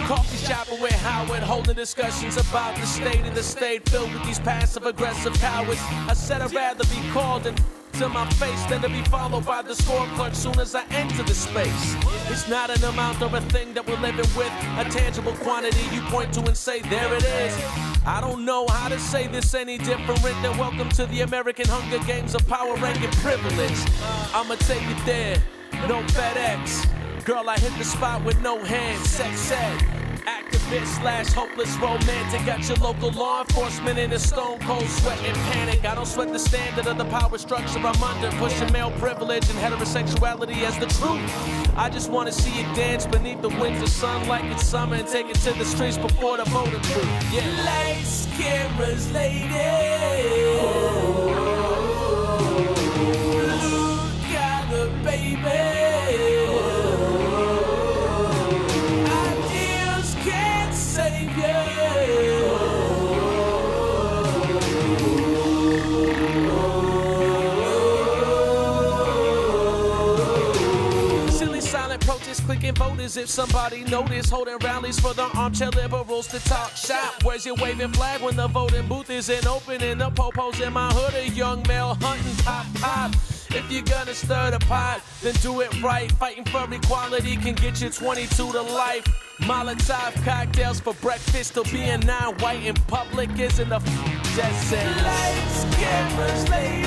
Coffee shopping with Howard, holding discussions about the state of the state filled with these passive-aggressive cowards. I said I'd rather be called and to my face than to be followed by the score clerk soon as I enter the space. It's not an amount or a thing that we're living with, a tangible quantity you point to and say, there it is. I don't know how to say this any different than welcome to the American Hunger Games of power, rank, and privilege. I'ma take it there, no FedEx. Girl, I hit the spot with no hands, sex ed. Activist / hopeless romantic. Got your local law enforcement in a stone cold sweat and panic. I don't sweat the standard of the power structure I'm under, pushing male privilege and heterosexuality as the truth. I just wanna see you dance beneath the winter sun like it's summer and take it to the streets before the voting booth. Yeah. Lights, cameras, ladies. Blue collar, baby. Clicking voters if somebody noticed, holding rallies for the armchair liberals to talk shop. Where's your waving flag when the voting booth isn't open and the popos in my hood, a young male hunting pop. If you're gonna stir the pot, then do it right. Fighting for equality can get you 22 to life. Molotov cocktails for breakfast, still being non-white in public isn't a death sentence. Lights, cameras, ladies.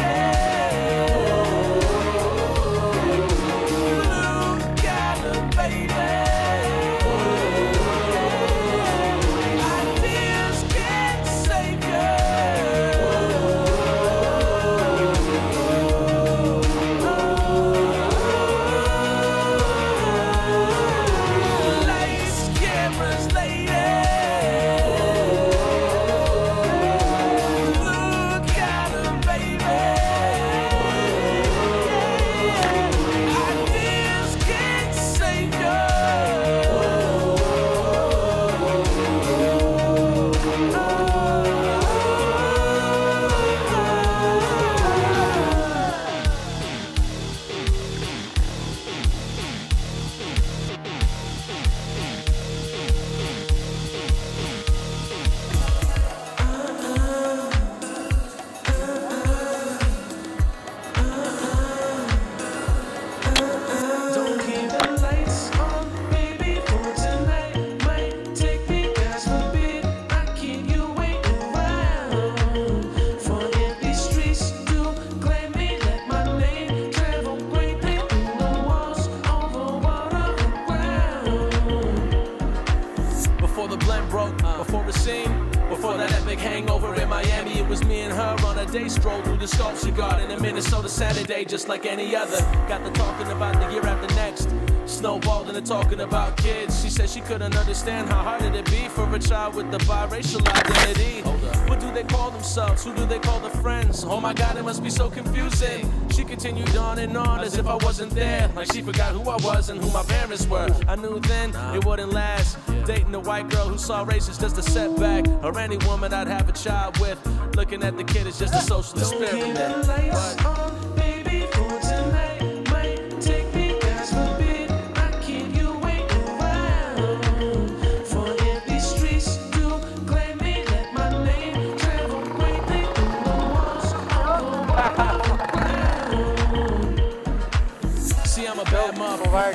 Before that epic hangover in Miami, it was me and her on a day stroll through the sculpture garden in Minnesota Saturday, just like any other. Got to talking about the year after next. Snowballed into talking about kids. She said she couldn't understand how hard it'd be for a child with the biracial identity. What do they call themselves? Who do they call the friends? Oh my God, it must be so confusing. She continued on and on as if I wasn't there, like she forgot who I was and who my parents were. I knew then it wouldn't last. Dating a white girl who saw race as just a setback, or any woman I'd have a child with. Looking at the kid is just a social experiment.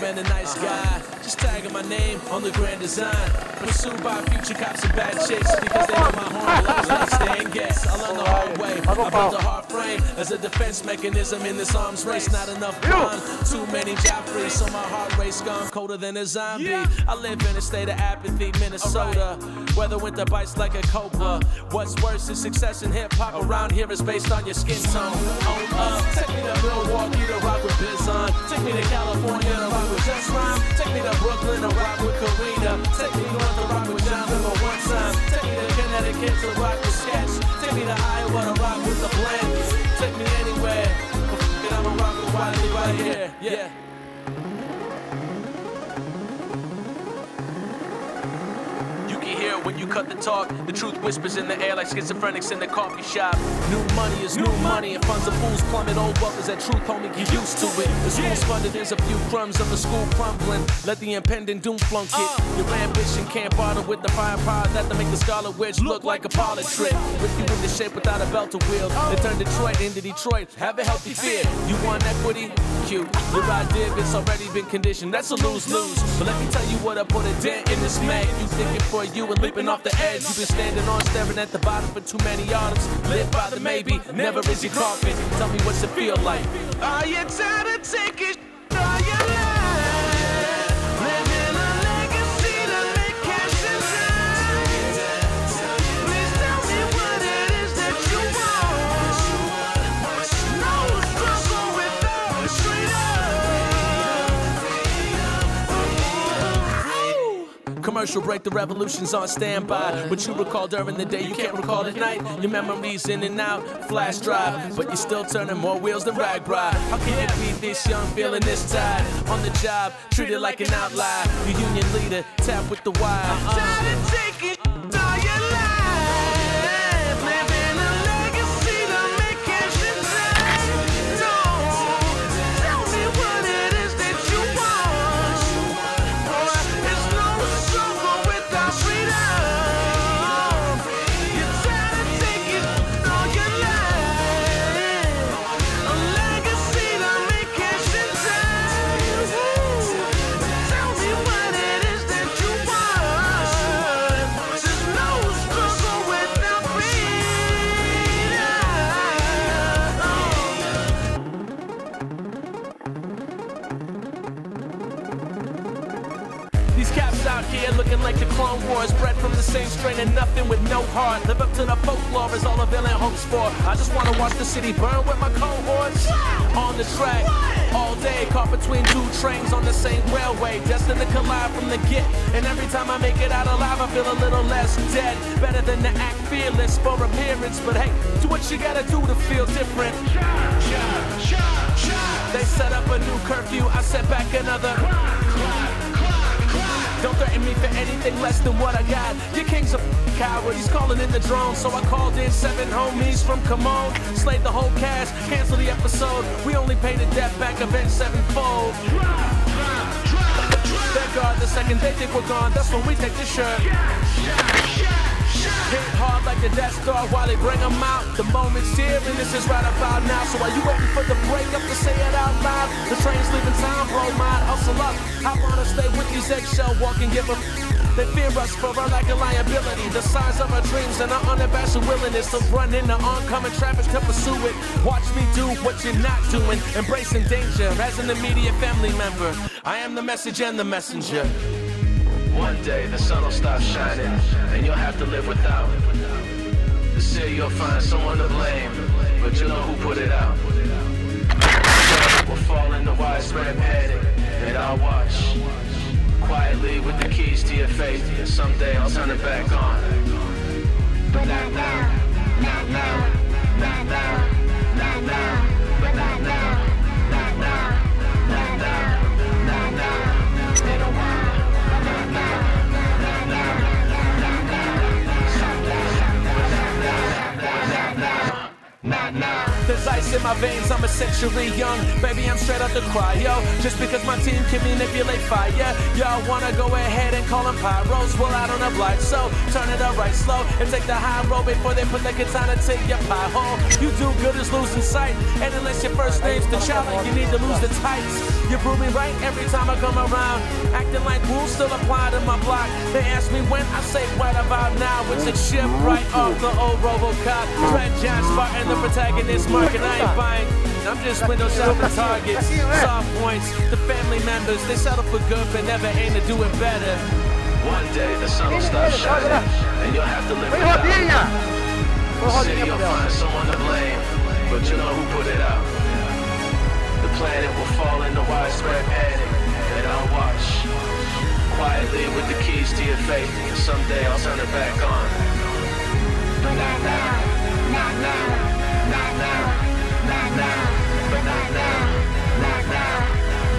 Been a nice guy, just tagging my name on the grand design. Pursued by future cops and bad chicks because they know my home loves and staying guests. I learned the hard way. I built a hard frame as a defense mechanism in this arms race. Not enough time, too many Joffreys, so my heart race gone colder than a zombie. I live in a state of apathy, Minnesota. Weather winter bites like a cobra. What's worse is success in hip hop around here is based on your skin tone. Own up, take me to Milwaukee to rock with Biz on. Take me to California to rock with Just Rhyme. Take me to Brooklyn to rock with Karina. Take me north to rock with John River one time. Take me to Connecticut to rock with Sketch. Take me to Iowa to rock with the Blend. Take me anywhere, but I'ma rock with Wiley right here. Yeah. You can hear when you you cut the talk. The truth whispers in the air like schizophrenics in the coffee shop. New money is new money, and funds of fools plummet. Old wealth is that truth, homie, get used to it. The school's funded, there's a few crumbs of the school crumbling. Let the impending doom flunk it. Your ambition can't bother with the firepower that to make the Scarlet Witch look like a parlor trick. With you in the shape without a belt to wield, they turn Detroit into Detroit. Have a healthy fear. You want equity? Cute. Your idea, it's already been conditioned. That's a lose-lose. But let me tell you what, I put a dent in this mag. You thinking for you and leaping off the edge. You've been standing on, staring at the bottom for too many autumns. Live by the maybe, never is your coffin. Tell me what's it feel like. Are you tired of taking all your life? Living a legacy to make cash and time. Please tell me what it is that you want. No struggle without freedom. Commercial break, the revolution's on standby. What you recall during the day, you can't recall at night. Your memories in and out, flash drive. But you're still turning more wheels than rag bride. How can you be this young, feeling this tired? On the job, treated like an outlier. Your union leader, tap with the wire. Tired of taking all your life. Living a legacy to make cash and time. Don't tell me what it is that you want. It's no struggle without freedom. You're tired of taking all your life. A legacy to make cash and time. Tell me what it is that you want. There's no struggle without freedom. These caps out here looking like the Clone Wars, bred from the same strain and nothing with no heart. Live up to the folklore is all a villain hopes for. I just wanna watch the city burn with my cohorts. On the track, all day, caught between two trains on the same railway, destined to collide from the get. And every time I make it out alive, I feel a little less dead. Better than to act fearless for appearance, but hey, do what you gotta do to feel different. They set up a new curfew, I set back another. Don't threaten me for anything less than what I got. Your king's a coward, he's calling in the drone. So I called in 7 homies from Camone. Slayed the whole cast, cancel the episode. We only paid the debt back, avenge 7-fold. Thank God the second they think we're gone, that's when we take the shirt. Hit hard like the Death Star while they bring them out. The moment's here and this is right about now. So while you waiting for the breakup to say it out loud, the train's leaving town, bro, mine, hustle up. I wanna stay with these eggshell walking, give a they fear us for our lack of liability. The signs of our dreams and our unabashed willingness to run into oncoming traffic to pursue it. Watch me do what you're not doing, embracing danger as an immediate family member. I am the message and the messenger. One day the sun will stop shining, and you'll have to live without. The city you'll find someone to blame, but you know who put it out. We'll fall into widespread panic, and I'll watch quietly with the keys to your faith, and someday I'll turn it back on. But not now, not now, not now, not now, but not now, not now, not now, not now, in a while. There's ice in my veins, I'm a century young. Baby, I'm straight out the cryo. Just because my team can manipulate fire. Y'all wanna go ahead and call them pyros? Well, I don't oblige, so turn it up right slow and take the high road before they put the katana to your pie hole. You do good as losing sight, and unless your first name's the challenge, you need to lose the tights. You prove me right every time I come around. Acting like rules still apply to my block. They ask me when, I say right about now. It's a chip right off the old Robocop. Dread John Spartan, the protagonist, market I ain't buying. I'm just window shopping targets. Soft points, the family members, they settle for good but never aim to do it better. One day the sun will stop shining, and you'll have to live without. The city will find someone to blame, but you know who put it out. The planet will fall into widespread panic, and I'll watch quietly with the keys to your faith, and someday I'll turn it back on. But not now, not now, not now, not now, but not now, not now,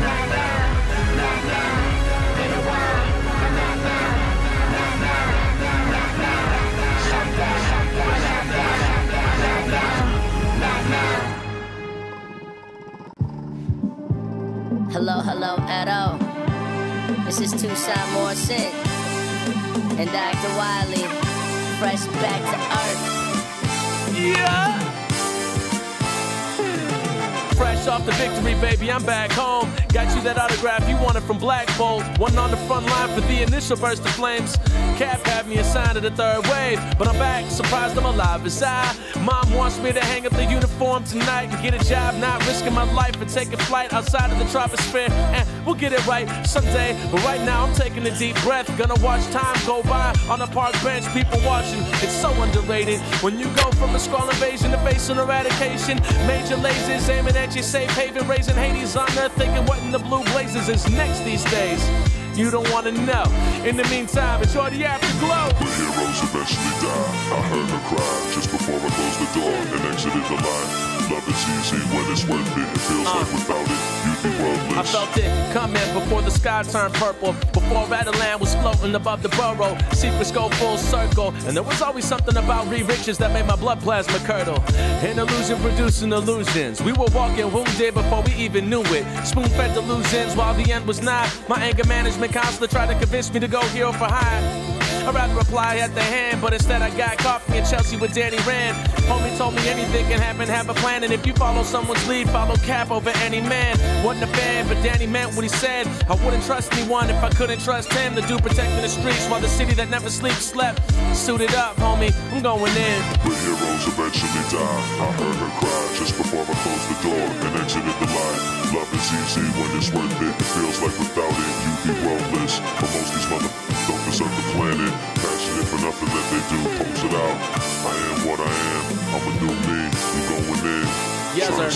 not now, not now, in a while, but not now, not now, not now. Hello, hello, Edo. This is Tucson Morrison and Dr. Wiley, fresh back to earth. Yeah! Fresh off the victory, baby, I'm back home. Got you that autograph you wanted from Black Bolt. One on the front line for the initial burst of flames. Cap had me assigned to the third wave, but I'm back, surprised I'm alive as Mom wants me to hang up the uniform tonight and get a job, not risking my life and taking flight outside of the troposphere. And we'll get it right someday, but right now I'm taking a deep breath. Gonna watch time go by on a park bench, people watching. It's so underrated when you go from a skull invasion to facing eradication. Major lasers aiming at your safe haven, raising Hades on earth, thinking what in the blue blazes is next these days. You don't wanna know. In the meantime, enjoy the afterglow. The heroes eventually die. I heard her cry just before I closed the door and exited the line. Love is easy when it's worth it. It feels like without it, you'd be worthless. I felt it coming before the sky turned purple, before Rattleland was floating above the borough. Secrets go full circle, and there was always something about riches that made my blood plasma curdle. An illusion producing illusions. We were walking wounded before we even knew it. Spoon-fed delusions while the end was nigh. My anger management counselor tried to convince me to go hero for hire. I'd rather reply at the hand, but instead I got coffee in Chelsea with Danny Rand. Homie told me anything can happen, have a plan, and if you follow someone's lead, follow Cap over any man. Wasn't a fan, but Danny meant what he said. I wouldn't trust anyone if I couldn't trust him. The dude protecting the streets while the city that never sleeps slept. Suited up, homie, I'm going in. The heroes eventually die. I heard her cry just before I closed the door and exited the line. Love is easy when it's worth it. It feels like without it, you'd be worthless. But most these motherfuckers don't deserve the planet. Passionate for nothing that they do, pose it out. I am what I am, I'm a new me, you going in. Yes, sir.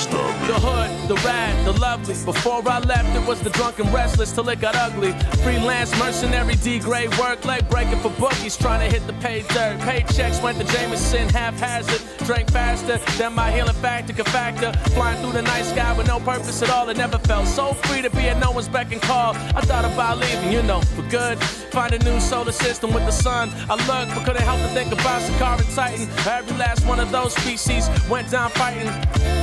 The hood, the rad, the lovely. Before I left, it was the drunk and restless till it got ugly. Freelance mercenary, D-grade work, leg breaking for bookies, trying to hit the pay dirt. Paychecks went to Jameson, haphazard. Drank faster than my healing factor could factor. Flying through the night sky with no purpose at all. It never felt so free to be at no one's beck and call. I thought about leaving, you know, for good. Find a new solar system with the sun. I looked, but couldn't help to think about Sakara and Titan. Every last one of those species went down fighting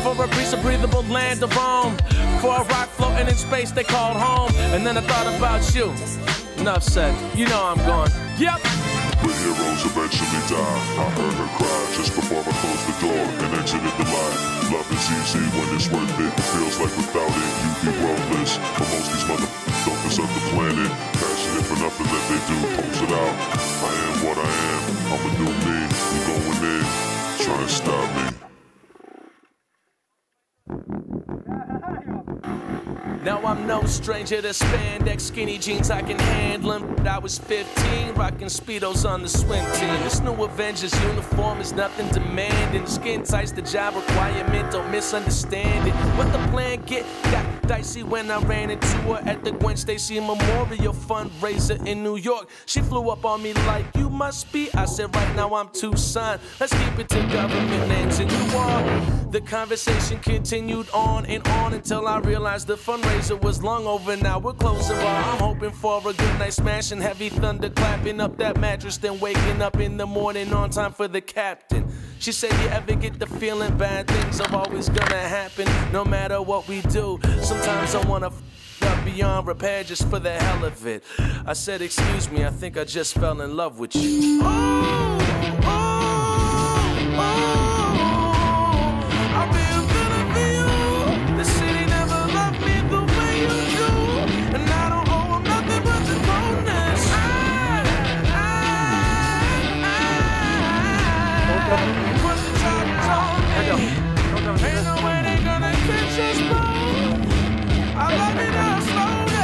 for a piece of breathable land to roam, for a rock floating in space they called home. And then I thought about you. Enough said, you know I'm gone. Yep. The heroes eventually die. I heard her cry just before I closed the door and exited the line. Love is easy when it's worth it. It feels like without it, you'd be worthless. But most these motherfuckers don't deserve the planet. Passionate for nothing that they do, pose it out. I am what I am, I'm a new me. You going in, try and stop me. Now I'm no stranger to spandex, skinny jeans, I can handle them. I was 15, rocking Speedos on the swim team. This new Avengers uniform is nothing demanding. Skin tight's the job requirement, don't misunderstand it. What the plan got dicey when I ran into her at the Gwen Stacy Memorial fundraiser in New York. She flew up on me like, you must be. I said, right now I'm Tucson. Let's keep it to government names and you are. The conversation continued on and on until I realized the fundraiser was long over. Now we're closing bar. I'm hoping for a good night smashing, heavy thunder clapping up that mattress, then waking up in the morning on time for the captain. She said, you ever get the feeling bad things are always gonna happen, no matter what we do. Sometimes I wanna up beyond repair just for the hell of it. I said, excuse me, I think I just fell in love with you. I've been feeling for you. The city never loved me the way you do, and I don't owe them nothing but the coldness. Put the charges on me. Ain't no way they gonna catch us both. I love it now slowly.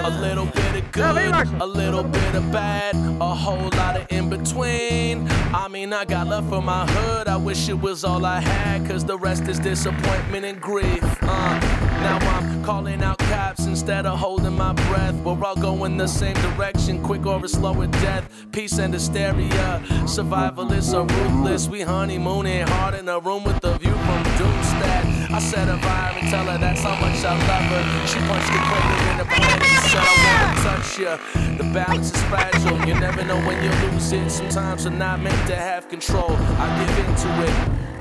A little bit of good, a little bit of bad, a whole lot of in between. I mean, I got love for my hood, I wish it was all I had, cause the rest is disappointment and grief. Now I'm calling out cops instead of holding my breath. We're all going the same direction, quick or a slower death. Peace and hysteria, survivalists are ruthless. We honeymooning hard in a room with a view from Doomstat. I set a vibe and tell her that's how much I love her. She punched the crater in the planet and said I wanna touch you. The balance is fragile, you never know when you lose it. Sometimes we're not meant to have control. I give into it.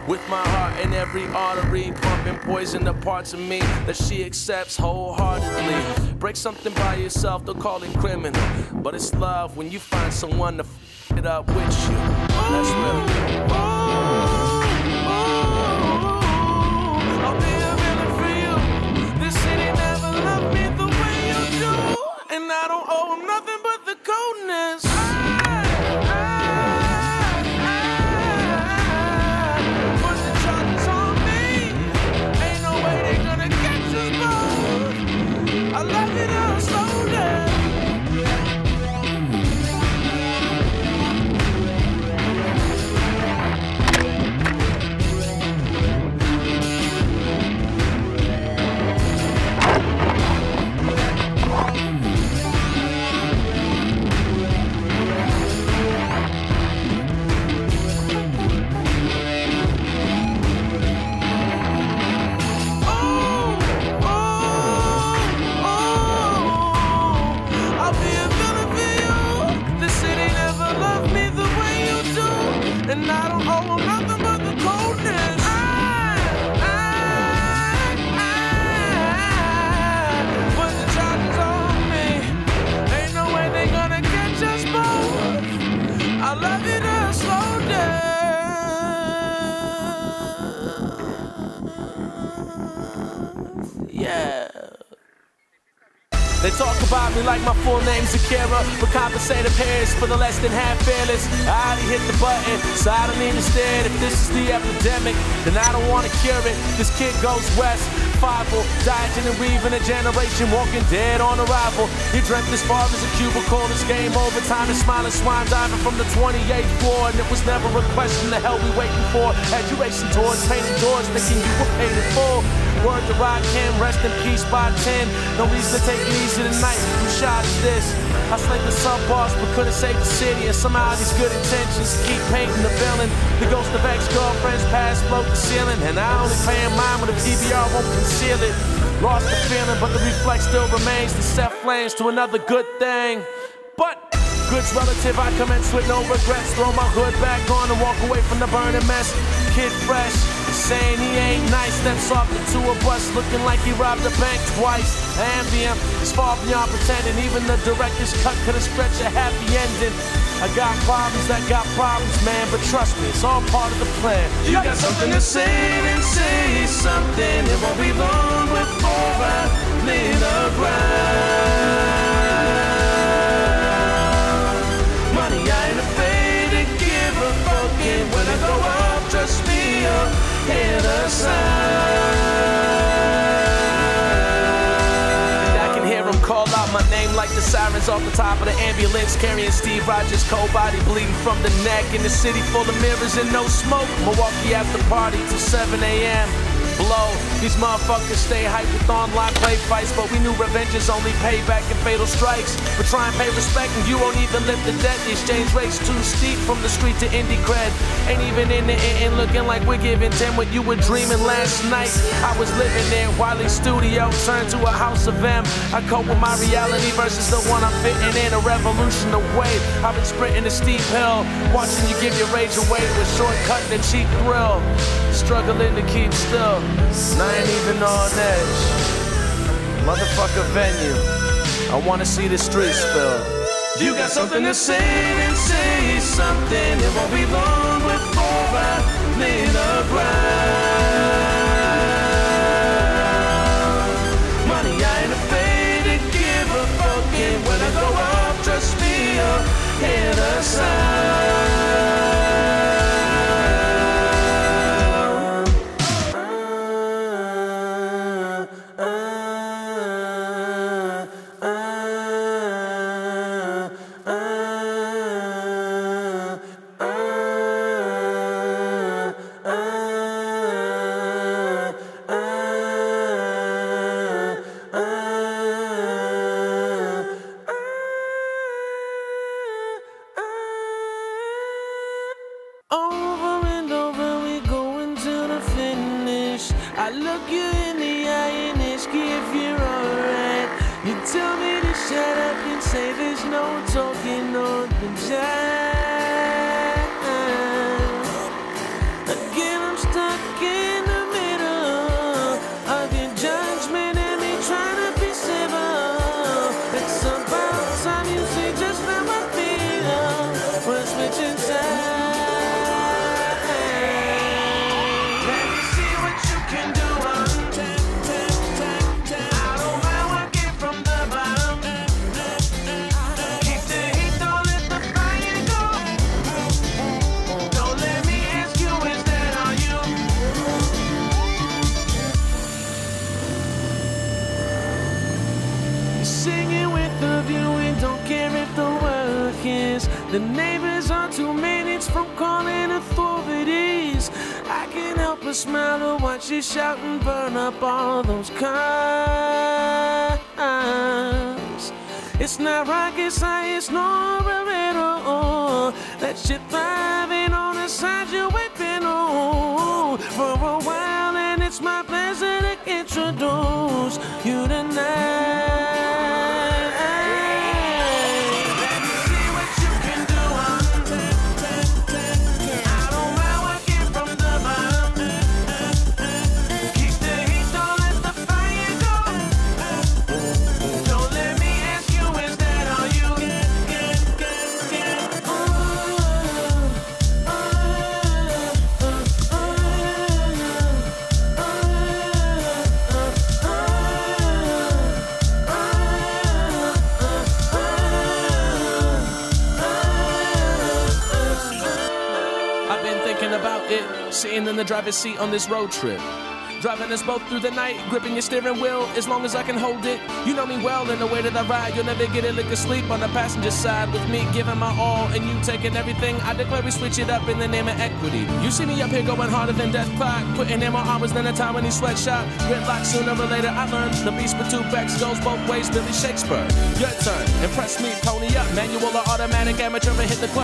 With my heart in every artery, pumping poison to parts of me that she accepts wholeheartedly. Break something by yourself, they'll call it criminal. But it's love when you find someone to f it up with you. That's real. I'll be a villain for you. This city never loved me the way you do. And I don't owe them nothing but the coldness. I love it all slowly. And I don't owe them nothing but the coldness. Put the charges on me. Ain't no way they gonna catch us both. I love you to slow down. Yeah. They talk about me like my full name's Akira, but compensated pairs for the less than half fearless. I already hit the button, so I don't need to stare. If this is the epidemic, then I don't want to cure it. This kid goes west, 5-0, dodging and weaving a generation, walking dead on arrival. He dreamt as far as a cubicle, this game over, time to smiling swine diving from the 28th floor. And it was never a question, the hell we waiting for. Had you racing towards painted doors, thinking you were paid in full. Word to Rock Kim, rest in peace by 10. No reason to take it easy tonight. Who shot is this? I slayed the sub-boss but couldn't save the city. And somehow these good intentions keep painting the villain. The ghost of ex-girlfriends past float the ceiling. And I only pay in mind when the PBR won't conceal it. Lost the feeling but the reflex still remains. To set flames to another good thing. But good's relative, I commence with no regrets. Throw my hood back on and walk away from the burning mess. Kid fresh, saying he ain't nice. Steps off the tour bus looking like he robbed a bank twice. Ambient is far beyond pretending. Even the director's cut could have stretched a happy ending. I got problems that got problems, man, but trust me, it's all part of the plan. You got something to say, then say something. It won't be long before I lay the ground. Money, I ain't afraid to give a fuck. And when I go up, trust me, I'll hear the sound. I can hear him call out my name like the sirens off the top of the ambulance, carrying Steve Rogers' cold body bleeding from the neck. In the city full of mirrors and no smoke. Milwaukee after party till 7 a.m. Blow. These motherfuckers stay hyped with online play fights, but we knew revenge is only payback and fatal strikes. But try and pay respect and you won't even lift the debt. The exchange rate's too steep from the street to indie cred. Ain't even in the end looking like we're giving 10 what you were dreaming last night. I was living in Wiley's studio, turned to a house of M. I cope with my reality versus the one I'm fitting in. A revolution away. I've been sprinting a steep hill, watching you give your rage away to a shortcut and a cheap thrill. Struggling to keep still, and I ain't even on edge. Motherfucker venue, I wanna see the streets filled. You got something to say, then say something. It won't be long before I lay the ground. Money, I ain't afraid to give a fuck. And when I go up, trust me, I'll hear the sound. Over and over we going to the finish. I look you in the eye and ask you if you're alright. You tell me to shut up and say there's no talking on the jive. Again I'm stuck Singing with the view, we don't care if the work is. The neighbors are 2 minutes from calling authorities. I can't help but smile to watch you shout and burn up all those cars. It's not rocket science, nor a riddle. That shit thriving on the side you're whipping on for a while, and it's my pleasure to introduce you tonight. About it, sitting in the driver's seat on this road trip, driving us both through the night, gripping your steering wheel as long as I can hold it. You know me well, in the way that I ride, you'll never get a lick of sleep on the passenger side with me giving my all and you taking everything. I declare we switch it up in the name of equity. You see me up here going harder than death clock, putting in more hours than a time when he sweatshop. Gridlock, sooner or later I learned the beast with 2 backs goes both ways. Billy Shakespeare, your turn, impress me, pony up, manual or automatic, amateur, and hit the club.